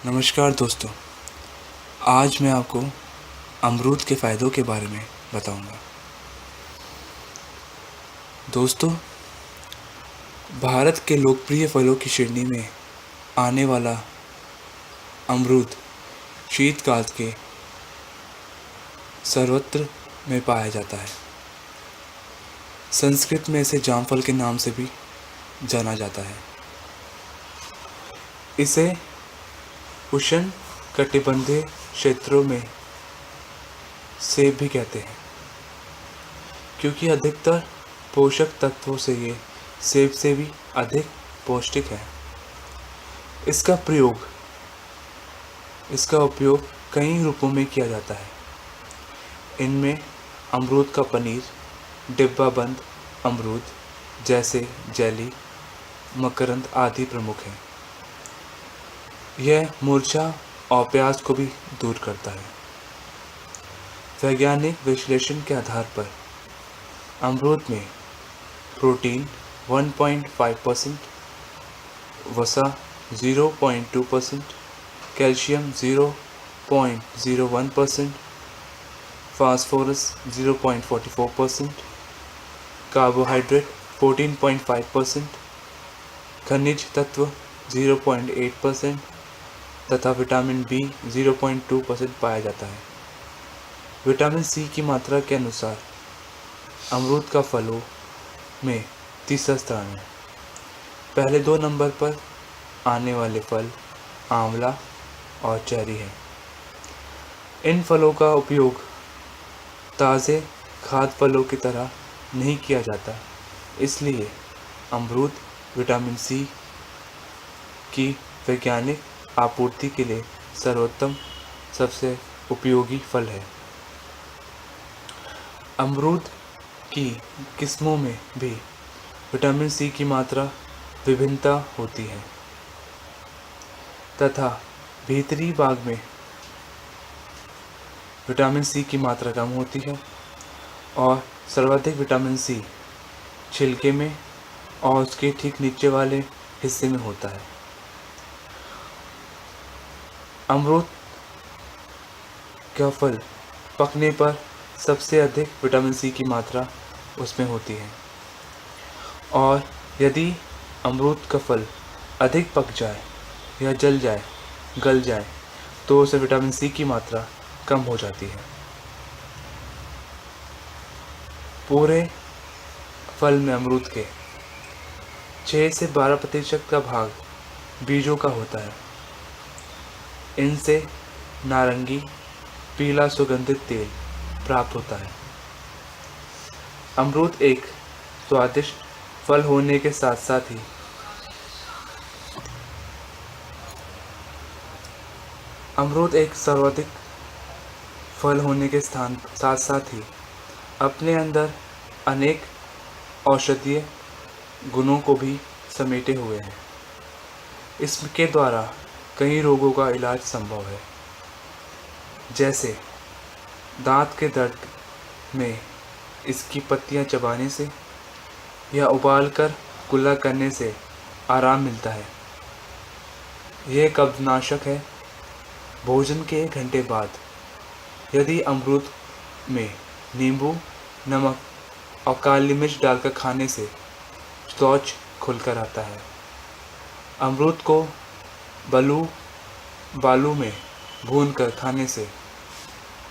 नमस्कार दोस्तों। आज मैं आपको अमरूद के फ़ायदों के बारे में बताऊंगा। दोस्तों, भारत के लोकप्रिय फलों की श्रेणी में आने वाला अमरूद शीतकाल के सर्वत्र में पाया जाता है। संस्कृत में इसे जामफल के नाम से भी जाना जाता है। इसे उष्ण कटिबंधीय क्षेत्रों में सेब भी कहते हैं, क्योंकि अधिकतर पोषक तत्वों से ये सेब से भी अधिक पौष्टिक है। इसका उपयोग कई रूपों में किया जाता है। इनमें अमरूद का पनीर, डिब्बाबंद अमरूद जैसे जेली, मकरंद आदि प्रमुख हैं। यह मूर्छा और प्यास को भी दूर करता है। वैज्ञानिक विश्लेषण के आधार पर अमरूद में प्रोटीन 1.5%, वसा 0.2%, कैल्शियम 0.01%, फास्फोरस 0.44%, कार्बोहाइड्रेट 14.5%, खनिज तत्व 0.8% तथा विटामिन बी 0.2% पाया जाता है। विटामिन सी की मात्रा के अनुसार अमरूद का फलों में तीसरा स्थान है। पहले 2 नंबर पर आने वाले फल आंवला और चेरी हैं। इन फलों का उपयोग ताज़े खाद्य फलों की तरह नहीं किया जाता, इसलिए अमरूद विटामिन सी की वैज्ञानिक आपूर्ति के लिए सर्वोत्तम सबसे उपयोगी फल है। अमरूद की किस्मों में भी विटामिन सी की मात्रा विभिन्नता होती है तथा भीतरी भाग में विटामिन सी की मात्रा कम होती है और सर्वाधिक विटामिन सी छिलके में और उसके ठीक नीचे वाले हिस्से में होता है। अमरूद का फल पकने पर सबसे अधिक विटामिन सी की मात्रा उसमें होती है और यदि अमरूद का फल अधिक पक जाए या गल जाए तो उसे विटामिन सी की मात्रा कम हो जाती है। पूरे फल में अमरूद के 6 से 12% का भाग बीजों का होता है। इनसे नारंगी पीला सुगंधित तेल प्राप्त होता है। अमरूद एक स्वादिष्ट फल होने के साथ साथ ही अपने अंदर अनेक औषधीय गुणों को भी समेटे हुए हैं। इसके द्वारा कई रोगों का इलाज संभव है, जैसे दांत के दर्द में इसकी पत्तियां चबाने से या उबालकर कुल्ला करने से आराम मिलता है। यह कब्जनाशक है। भोजन के 1 घंटे बाद यदि अमरूद में नींबू, नमक और काली मिर्च डालकर खाने से शौच खुलकर आता है। अमरूद को बालू में भूनकर खाने से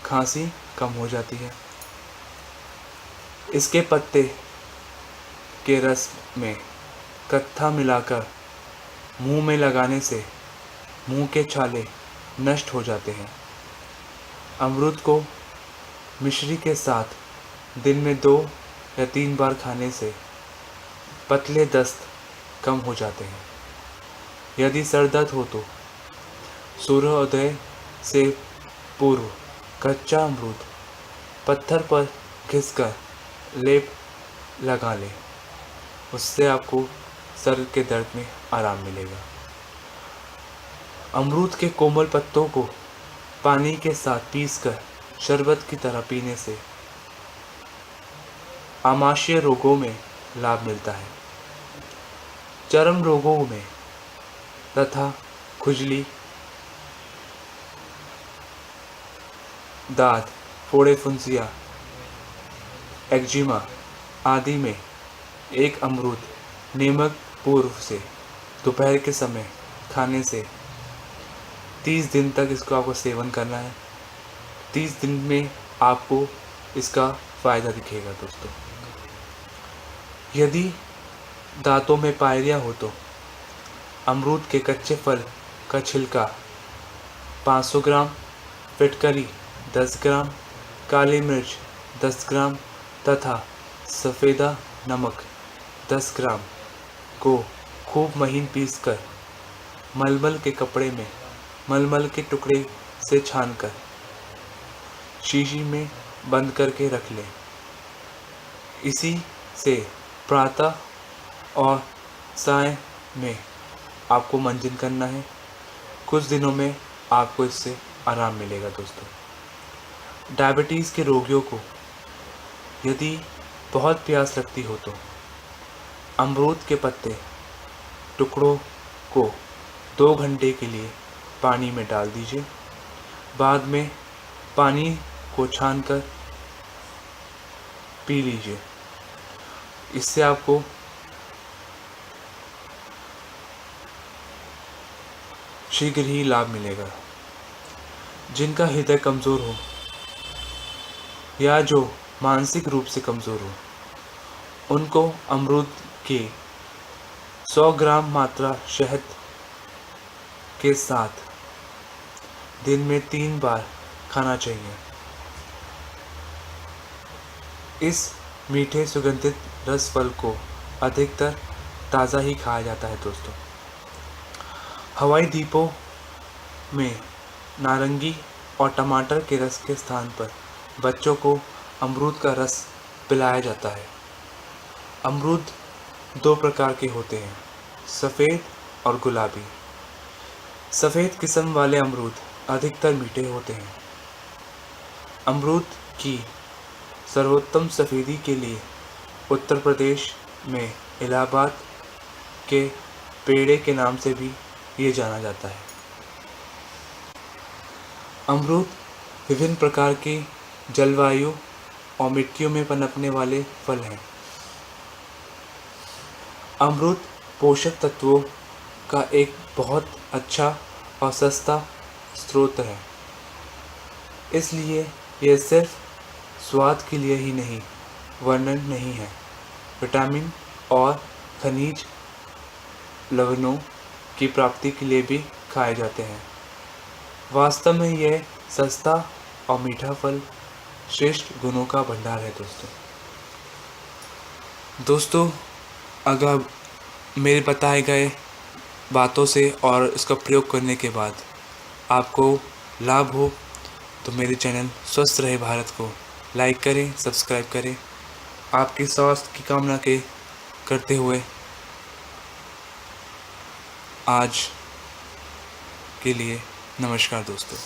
खांसी कम हो जाती है। इसके पत्ते के रस में कत्था मिलाकर मुंह में लगाने से मुंह के छाले नष्ट हो जाते हैं। अमरूद को मिश्री के साथ दिन में 2 या 3 बार खाने से पतले दस्त कम हो जाते हैं। यदि सर दर्द हो तो सूर्योदय से पूर्व कच्चा अमरूद पत्थर पर घिसकर लेप लगा लें। उससे आपको सर के दर्द में आराम मिलेगा। अमरूद के कोमल पत्तों को पानी के साथ पीसकर शरबत की तरह पीने से आमाशय रोगों में लाभ मिलता है। चर्म रोगों में तथा खुजली, दाद, फोड़े फुंसिया, एक्जिमा आदि में एक अमरूद नियमित पूर्व से दोपहर के समय खाने से 30 दिन तक इसको आपको सेवन करना है। 30 दिन में आपको इसका फ़ायदा दिखेगा दोस्तों। यदि दांतों में पायरिया हो तो अमरूद के कच्चे फल का छिलका 500 ग्राम, फिटकरी 10 ग्राम, काली मिर्च 10 ग्राम तथा सफ़ेदा नमक 10 ग्राम को खूब महीन पीसकर मलमल के कपड़े में मलमल के टुकड़े से छानकर शीशी में बंद करके रख लें। इसी से प्रातः और सायं में आपको मंजन करना है। कुछ दिनों में आपको इससे आराम मिलेगा दोस्तों। डायबिटीज़ के रोगियों को यदि बहुत प्यास लगती हो तो अमरूद के पत्ते टुकड़ों को 2 घंटे के लिए पानी में डाल दीजिए। बाद में पानी को छानकर पी लीजिए। इससे आपको शीघ्र ही लाभ मिलेगा। जिनका हृदय कमज़ोर हो या जो मानसिक रूप से कमज़ोर हो उनको अमरूद के 100 ग्राम मात्रा शहद के साथ दिन में 3 बार खाना चाहिए। इस मीठे सुगंधित रस फल को अधिकतर ताज़ा ही खाया जाता है दोस्तों। हवाई द्वीपों में नारंगी और टमाटर के रस के स्थान पर बच्चों को अमरूद का रस पिलाया जाता है। अमरूद 2 प्रकार के होते हैं, सफ़ेद और गुलाबी। सफ़ेद किस्म वाले अमरूद अधिकतर मीठे होते हैं। अमरूद की सर्वोत्तम सफ़ेदी के लिए उत्तर प्रदेश में इलाहाबाद के पेड़े के नाम से भी ये जाना जाता है। अमरूद विभिन्न प्रकार की जलवायु और मिट्टियों में पनपने वाले फल हैं। अमरूद पोषक तत्वों का एक बहुत अच्छा और सस्ता स्रोत है। इसलिए यह सिर्फ स्वाद के लिए ही नहीं वर्णन नहीं है, विटामिन और खनिज लवणों की प्राप्ति के लिए भी खाए जाते हैं। वास्तव में यह सस्ता और मीठा फल श्रेष्ठ गुणों का भंडार है दोस्तों। अगर मेरे बताए गए बातों से और इसका प्रयोग करने के बाद आपको लाभ हो तो मेरे चैनल स्वस्थ रहे भारत को लाइक करें, सब्सक्राइब करें। आपके स्वास्थ्य की कामना करते हुए आज के लिए नमस्कार दोस्तों।